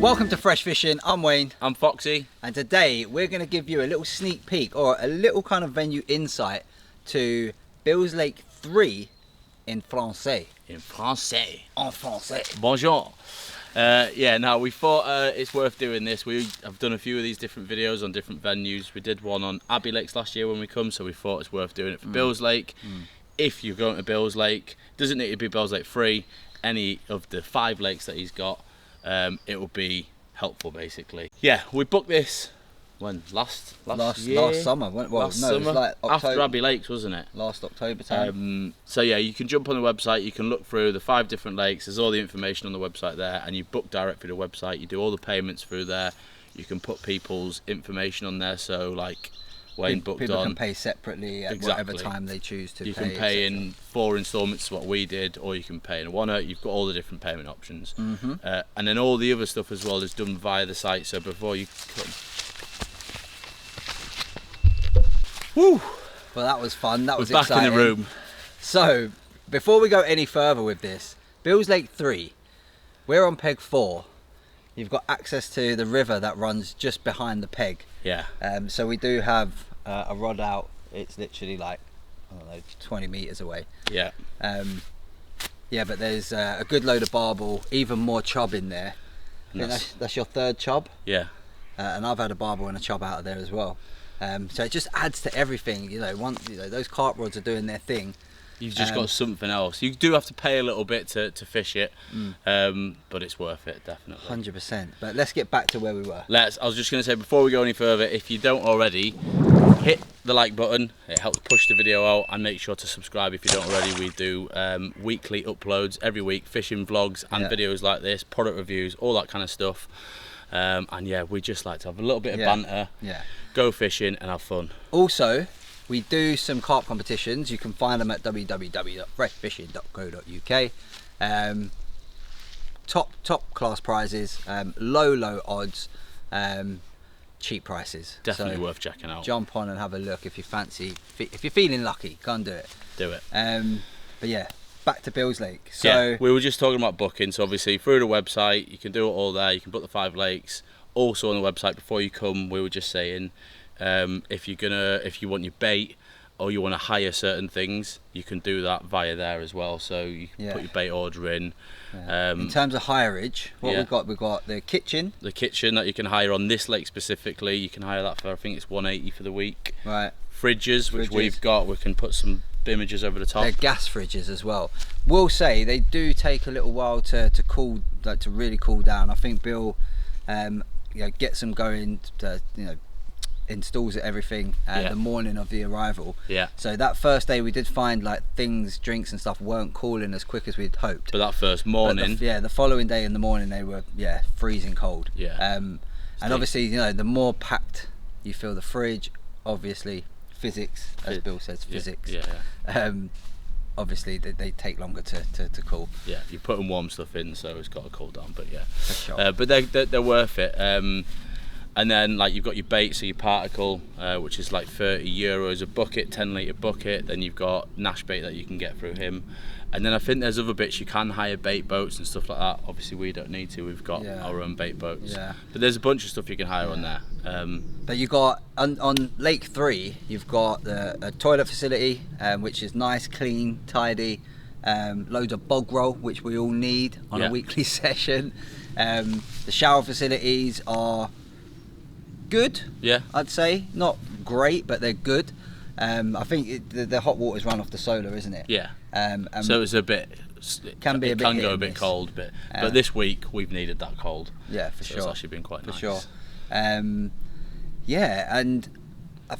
Welcome to Fresh Fishing. I'm Wayne. I'm Foxy. And today we're going to give you a little sneak peek or a little kind of venue insight to Bill's Lake 3 in Francais. In Francais. En Francais. Bonjour. We thought it's worth doing this. We have done a few of these different videos on different venues. We did one on Abbey Lakes last year when we come, so we thought it's worth doing it for Bill's Lake. If you're going to Bill's Lake, doesn't need to be Bill's Lake 3, any of the 5 lakes that he's got, it will be helpful basically. Yeah, we booked this when last year? Last summer. Well, last no, summer. It was like October, after Abbey Lakes, wasn't it? Last October time. So yeah, you can jump on the website, you can look through the 5 different lakes, there's all the information on the website there, and you book direct through the website, you do all the payments through there, you can put people's information on there, so like Wayne booked people on. can pay separately at whatever time they choose to pay. You can pay in 4 instalments, what we did, or you can pay in one. You've got all the different payment options. And then all the other stuff as well is done via the site, so before you come. Woo! Well, that was fun. That was back exciting. in the room. So, before we go any further with this, Bill's Lake 3, we're on peg 4. You've got access to the river that runs just behind the peg. Yeah. So we do have a rod out. It's literally like, I don't know, 20 meters away. Yeah. Yeah, but there's a good load of barbel, even more chub in there. I think that's your 3rd chub. Yeah. And I've had a barbel and a chub out of there as well. So it just adds to everything. Those carp rods are doing their thing. You've just got something else. You do have to pay a little bit to fish it, but it's worth it, definitely. 100%. But let's get back to where we were. I was just going to say, before we go any further, if you don't already, hit the like button. It helps push the video out, and make sure to subscribe if you don't already. We do weekly uploads every week, fishing vlogs and videos like this, product reviews, all that kind of stuff. And yeah, we just like to have a little bit of banter, go fishing and have fun. Also, we do some carp competitions. You can find them at www.freshfishing.co.uk. Top class prizes, low odds, cheap prices. Definitely worth checking out. Jump on and have a look if you fancy. If you're feeling lucky, go and do it. Do it. But yeah, back to Bill's Lake. So yeah, we were just talking about booking. So obviously through the website, you can do it all there. You can book the 5 lakes. Also on the website, before you come, we were just saying, if you want your bait or you want to hire certain things, you can do that via there as well. So you can put your bait order in. In terms of hireage, what we've got the kitchen. The kitchen that you can hire on this lake specifically, you can hire that for, I think it's 180 for the week. Right. Fridges, which we've got, we can put some images over the top. They're gas fridges as well. We'll say they do take a little while to cool, like to really cool down. I think Bill gets them going to, installs everything the morning of the arrival. Yeah. So that first day we did find like drinks and stuff weren't cooling as quick as we'd hoped. But that first morning. The following day in the morning they were freezing cold. Yeah. And obviously the more packed you fill the fridge, obviously physics, as Bill says, physics. Yeah. Obviously they take longer to cool. Yeah. You're putting warm stuff in, so it's got to cool down. But yeah. For sure. But they're worth it. And then like you've got your bait, so your particle, which is like €30 a bucket, 10-litre bucket. Then you've got Nash bait that you can get through him. And then I think there's other bits you can hire, bait boats and stuff like that. Obviously we don't need to, we've got our own bait boats. Yeah. But there's a bunch of stuff you can hire on there. But you got on Lake 3, you've got a toilet facility, which is nice, clean, tidy. Loads of bog roll, which we all need on a weekly session. The shower facilities are good, I'd say. Not great, but they're good. I think the hot water's run off the solar, isn't it? Yeah. So it's a bit. Can go a bit cold, but this week we've needed that cold. Yeah, for sure. It's actually been quite nice. For sure. Yeah, and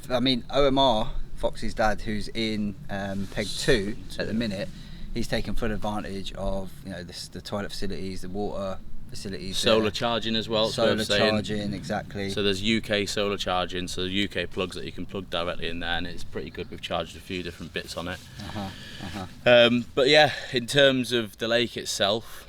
I mean OMR, Foxy's dad, who's in peg 2 at the minute, he's taken full advantage of the toilet facilities, the water facilities, solar charging as well. Solar charging, exactly. So there's UK solar charging, so UK plugs that you can plug directly in there, and it's pretty good. We've charged a few different bits on it. But yeah, in terms of the lake itself,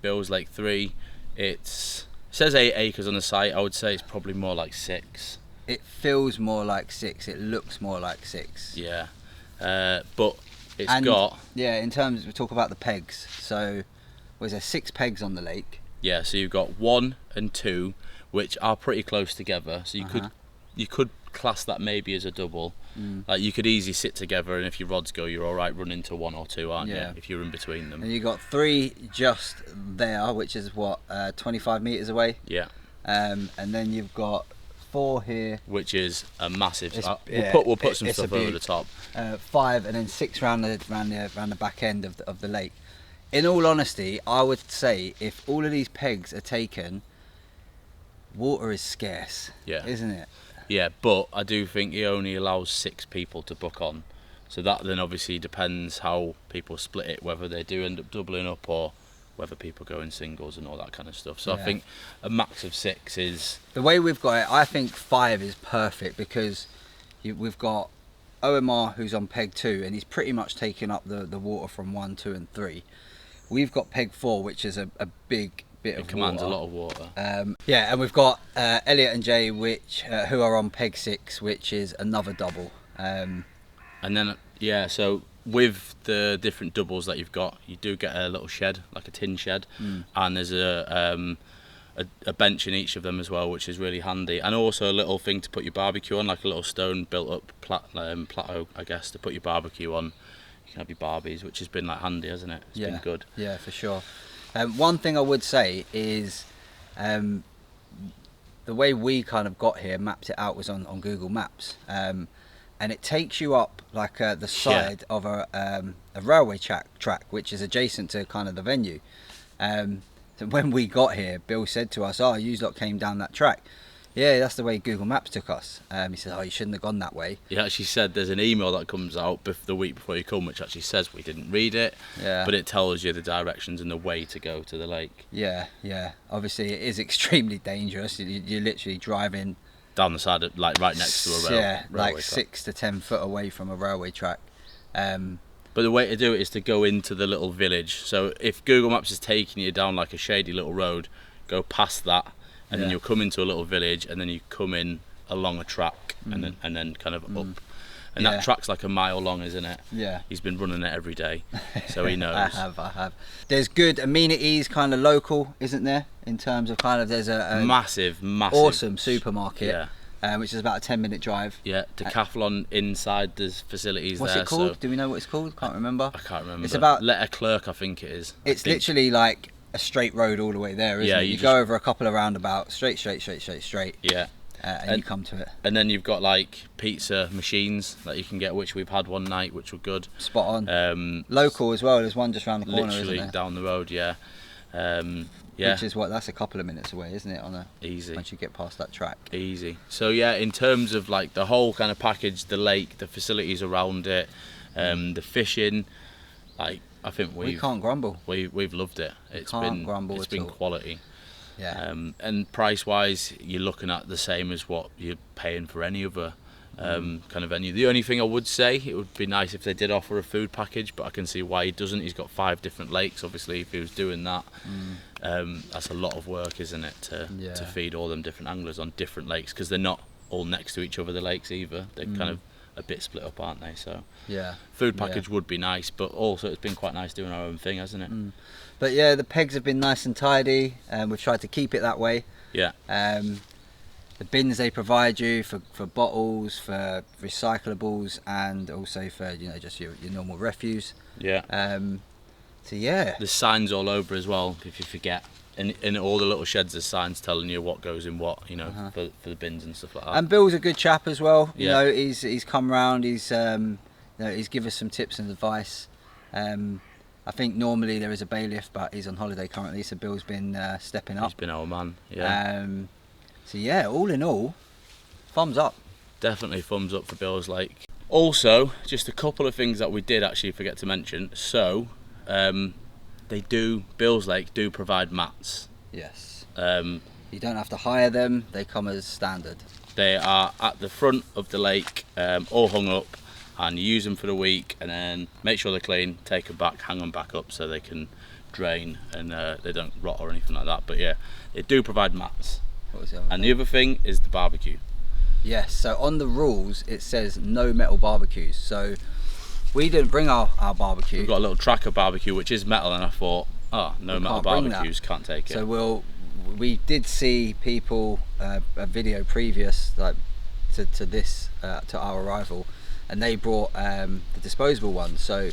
Bill's Lake 3, it says 8 acres on the site. I would say it's probably more like 6. It feels more like 6. It looks more like 6. Yeah, but it's got. Yeah, in terms we talk about the pegs. So, was there 6 pegs on the lake? Yeah, so you've got 1 and 2, which are pretty close together. So you could class that maybe as a double. Like you could easily sit together, and if your rods go, you're all right running to 1 or 2, aren't you? If you're in between them. And you got 3 just there, which is what 25 meters away. Yeah. And then you've got 4 here, which is a massive. We'll put some stuff over the top. 5 and then 6 round the back end of the lake. In all honesty, I would say if all of these pegs are taken, water is scarce. Yeah. Isn't it? Yeah, but I do think he only allows 6 people to book on, so that then obviously depends how people split it, whether they do end up doubling up or whether people go in singles and all that kind of stuff. So I think a max of 6 is... The way we've got it, I think 5 is perfect, because we've got OMR who's on peg 2 and he's pretty much taking up the water from 1, 2 and 3. We've got peg 4, which is a big bit of water. It commands a lot of water. Yeah, and we've got Elliot and Jay, which who are on peg 6, which is another double. And then, yeah, so with the different doubles that you've got, you do get a little shed, like a tin shed, and there's a bench in each of them as well, which is really handy, and also a little thing to put your barbecue on, like a little stone built up plateau, I guess, to put your barbecue on. You can have your barbies, which has been like handy, hasn't it? It's been good. Yeah, for sure. One thing I would say is the way we kind of got here, mapped it out, was on Google Maps, and it takes you up like the side of a railway track, which is adjacent to kind of the venue. So when we got here, Bill said to us, "Oh, you lot came down that track." Yeah, that's the way Google Maps took us. He said, "Oh, you shouldn't have gone that way." He actually said there's an email that comes out the week before you come, which actually says we didn't read it, but it tells you the directions and the way to go to the lake. Yeah. Obviously, it is extremely dangerous. You're literally driving down the side of, like, right next to a railway like track. 6 to 10 foot away from a railway track. But the way to do it is to go into the little village. So if Google Maps is taking you down like a shady little road, go past that, and then you'll come into a little village, and then you come in along a track, and then kind of up. And that track's like a mile long, isn't it? Yeah. He's been running it every day, so he knows. I have. There's good amenities, kind of local, isn't there? In terms of kind of, there's a massive, awesome supermarket. Which is about a 10-minute drive. Yeah, decathlon inside the facilities. What's there, it called? So Do we know what it's called? Can't remember. I can't remember. It's about Letterclerk, I think it is. It's literally like a straight road all the way there, isn't it? You go over a couple of roundabouts, straight. Yeah. And you come to it. And then you've got like pizza machines that you can get, which we've had one night, which were good. Spot on. Local as well. There's one just round the corner, literally isn't there? Down the road, yeah. Which is that's a couple of minutes away, isn't it? Easy. Once you get past that track. Easy. So yeah, in terms of like the whole kind of package, the lake, the facilities around it, the fishing, like I think we can't grumble. We've loved it. It's been quality. Yeah. And price wise, you're looking at the same as what you're paying for any other kind of venue. The only thing I would say, it would be nice if they did offer a food package, but I can see why he doesn't. He's got 5 different lakes. Obviously, if he was doing that, that's a lot of work, isn't it, to feed all them different anglers on different lakes, because they're not all next to each other, the lakes either. They're kind of a bit split up, aren't they? So food package would be nice, but also it's been quite nice doing our own thing, hasn't it? But yeah, the pegs have been nice and tidy, and we've tried to keep it that way. Yeah. The bins they provide you for bottles, for recyclables, and also for just your normal refuse. Yeah. So yeah. There's signs all over as well, if you forget. In all the little sheds, there's signs telling you what goes in what, for the bins and stuff like that. And Bill's a good chap as well. You know, he's come round. He's he's given us some tips and advice. I think normally there is a bailiff, but he's on holiday currently, so Bill's been stepping up. He's been our man. Yeah. So yeah, all in all, thumbs up. Definitely thumbs up for Bill's Lake. Also, just a couple of things that we did actually forget to mention. So, Bill's Lake do provide mats. Yes. You don't have to hire them, they come as standard. They are at the front of the lake, all hung up, and you use them for the week, and then make sure they're clean, take them back, hang them back up so they can drain and they don't rot or anything like that. But yeah, they do provide mats. What was the other thing? The other thing is the barbecue. Yes, so on the rules it says no metal barbecues. So we didn't bring our barbecue. We've got a little tracker barbecue which is metal, and I thought, oh, no metal barbecues, can't take it. So we did see people a video previous like to this to our arrival, and they brought the disposable ones. So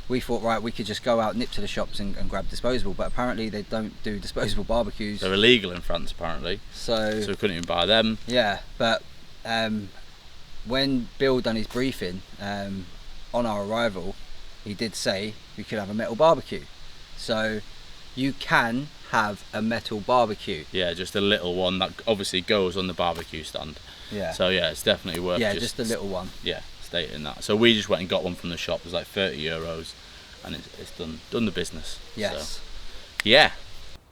we thought, right, we could just go out, nip to the shops and grab disposable, but apparently they don't do disposable barbecues. They're illegal in France apparently. So we couldn't even buy them. Yeah, but when Bill done his briefing on our arrival, he did say we could have a metal barbecue. So you can have a metal barbecue. Yeah, just a little one that obviously goes on the barbecue stand. Yeah. So yeah, it's definitely worth. Yeah, just a little one. Yeah, stating that. So we just went and got one from the shop. It was like €30, and it's done the business. Yes. So, yeah.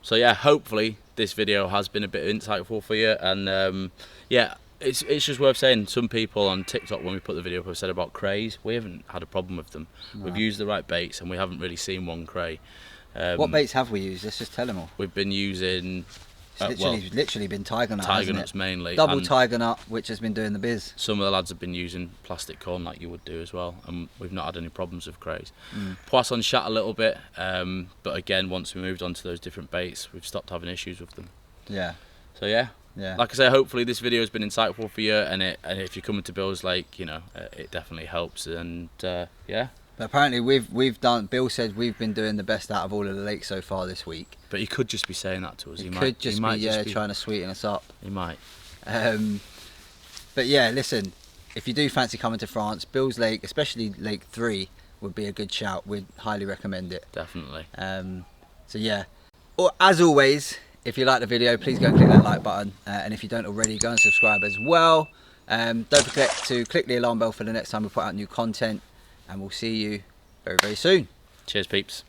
So yeah, hopefully this video has been a bit insightful for you, and yeah. It's just worth saying, some people on TikTok, when we put the video up, have said about crays. We haven't had a problem with them. No. We've used the right baits and we haven't really seen one cray. What baits have we used? Let's just tell them all. We've been using... literally been tiger nut, tiger nuts mainly. Double tiger nut, which has been doing the biz. Some of the lads have been using plastic corn like you would do as well, and we've not had any problems with crays. Poisson shat a little bit, but again, once we moved on to those different baits, we've stopped having issues with them. Yeah. So yeah. Yeah. Like I say, hopefully this video has been insightful for you, and if you're coming to Bill's Lake, you know, it definitely helps, and yeah. But apparently we've done. Bill said we've been doing the best out of all of the lakes so far this week. But he could just be saying that to us. He could just be trying to sweeten us up. He might. But yeah, listen, if you do fancy coming to France, Bill's Lake, especially Lake 3, would be a good shout. We'd highly recommend it. Definitely. So yeah, as always, if you like the video, please go and click that like button, and if you don't already, go and subscribe as well. Don't forget to click the alarm bell for the next time we put out new content, and we'll see you very, very soon. Cheers, peeps.